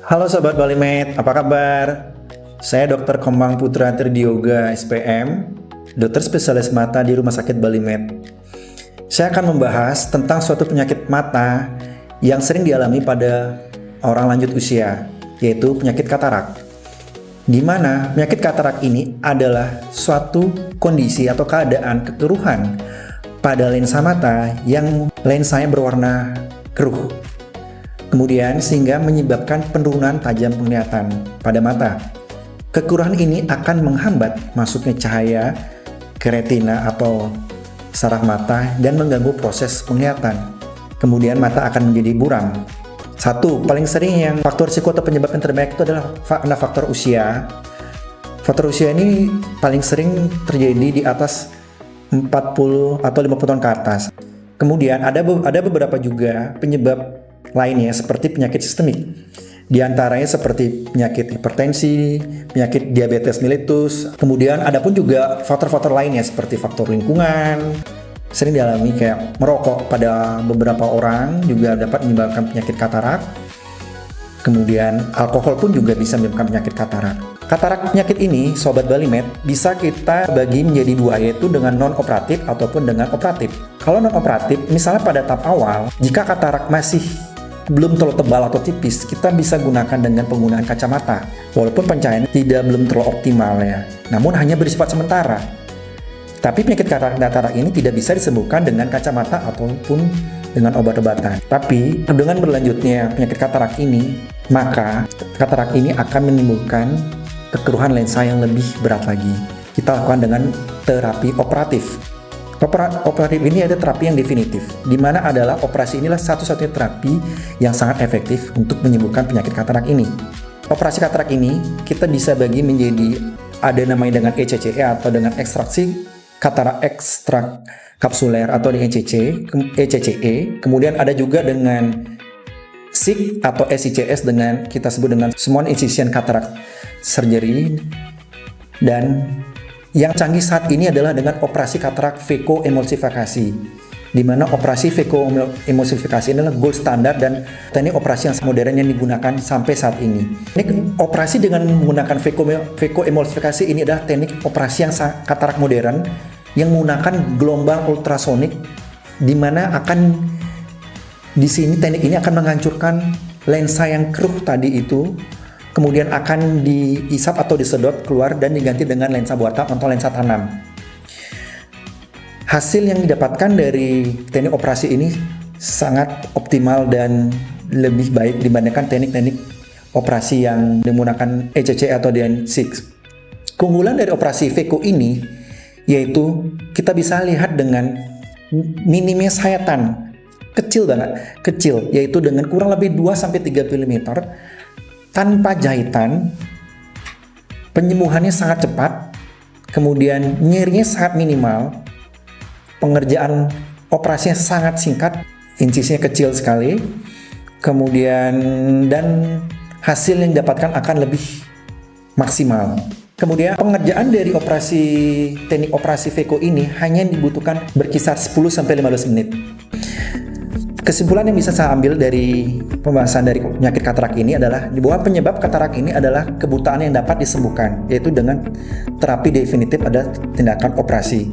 Halo Sobat Balimed, apa kabar? Saya Dr. Komang Putra Tridioga, SPM, dokter spesialis mata di Rumah Sakit Balimed. Saya akan membahas tentang suatu penyakit mata yang sering dialami pada orang lanjut usia, yaitu penyakit katarak. Di mana penyakit katarak ini adalah suatu kondisi atau keadaan kekeruhan pada lensa mata yang lensanya berwarna keruh. Kemudian sehingga menyebabkan penurunan tajam penglihatan pada mata. Kekurangan ini akan menghambat masuknya cahaya ke retina atau saraf mata dan mengganggu proses penglihatan. Kemudian mata akan menjadi buram. Satu, paling sering yang faktor risiko atau penyebab yang terbanyak itu adalah karena faktor usia. Faktor usia ini paling sering terjadi di atas 40 atau 50 tahun ke atas. Kemudian ada beberapa juga penyebab lainnya seperti penyakit sistemik. Di antaranya seperti penyakit hipertensi, penyakit diabetes mellitus. Kemudian ada pun juga faktor-faktor lainnya seperti faktor lingkungan. Sering dialami kayak merokok pada beberapa orang juga dapat menyebabkan penyakit katarak. Kemudian alkohol pun juga bisa menyebabkan penyakit katarak. Katarak penyakit ini, Sobat Balimed, bisa kita bagi menjadi dua, yaitu dengan non-operatif ataupun dengan operatif. Kalau non-operatif, misalnya pada tahap awal, jika katarak masih belum terlalu tebal atau tipis, kita bisa gunakan dengan penggunaan kacamata. Walaupun pencahayaan belum terlalu optimal ya, namun hanya bersifat sementara. Tapi penyakit katarak ini tidak bisa disembuhkan dengan kacamata ataupun dengan obat-obatan. Tapi dengan berlanjutnya penyakit katarak ini, maka katarak ini akan menimbulkan kekeruhan lensa yang lebih berat lagi. Kita lakukan dengan terapi operatif. Operatif ini ada terapi yang definitif, di mana adalah operasi inilah satu-satunya terapi yang sangat efektif untuk menyembuhkan penyakit katarak ini. Operasi katarak ini kita bisa bagi menjadi ada namanya dengan ECCE atau dengan ekstraksi katarak ekstrak kapsuler atau di ECCE. Kemudian ada juga dengan SIC atau SICS dengan kita sebut dengan Small Incision Cataract Surgery. Dan yang canggih saat ini adalah dengan operasi katarak vekoemulsifikasi, di mana operasi vekoemulsifikasi adalah gold standar dan teknik operasi yang modern yang digunakan sampai saat ini. Teknik operasi dengan menggunakan vekoemulsifikasi ini adalah teknik operasi yang katarak modern yang menggunakan gelombang ultrasonik, di mana di sini teknik ini akan menghancurkan lensa yang keruh tadi itu. Kemudian akan diisap atau disedot keluar dan diganti dengan lensa buatan atau lensa tanam. Hasil yang didapatkan dari teknik operasi ini sangat optimal dan lebih baik dibandingkan teknik-teknik operasi yang menggunakan ECC atau DN6. Keunggulan dari operasi Veko ini yaitu kita bisa lihat dengan minimnya sayatan kecil, yaitu dengan kurang lebih 2-3 mm tanpa jahitan, penyembuhannya sangat cepat, kemudian nyerinya sangat minimal, pengerjaan operasinya sangat singkat, insisinya kecil sekali, kemudian dan hasil yang didapatkan akan lebih maksimal. Kemudian pengerjaan dari teknik operasi Veko ini hanya dibutuhkan berkisar 10-15 menit. Kesimpulan yang bisa saya ambil dari pembahasan dari penyakit katarak ini adalah bahwa penyebab katarak ini adalah kebutaan yang dapat disembuhkan, yaitu dengan terapi definitif ada tindakan operasi.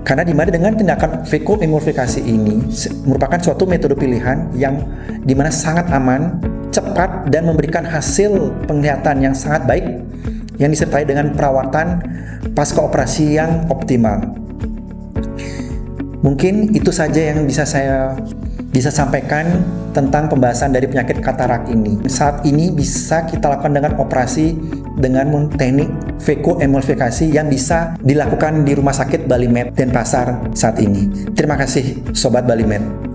Karena dimana dengan tindakan vekoemulsifikasi ini merupakan suatu metode pilihan yang dimana sangat aman, cepat dan memberikan hasil penglihatan yang sangat baik yang disertai dengan perawatan pasca operasi yang optimal. Mungkin itu saja yang bisa saya sampaikan tentang pembahasan dari penyakit katarak ini. Saat ini bisa kita lakukan dengan operasi dengan teknik vekoemulsifikasi yang bisa dilakukan di Rumah Sakit Balimed Denpasar saat ini. Terima kasih Sobat Balimed.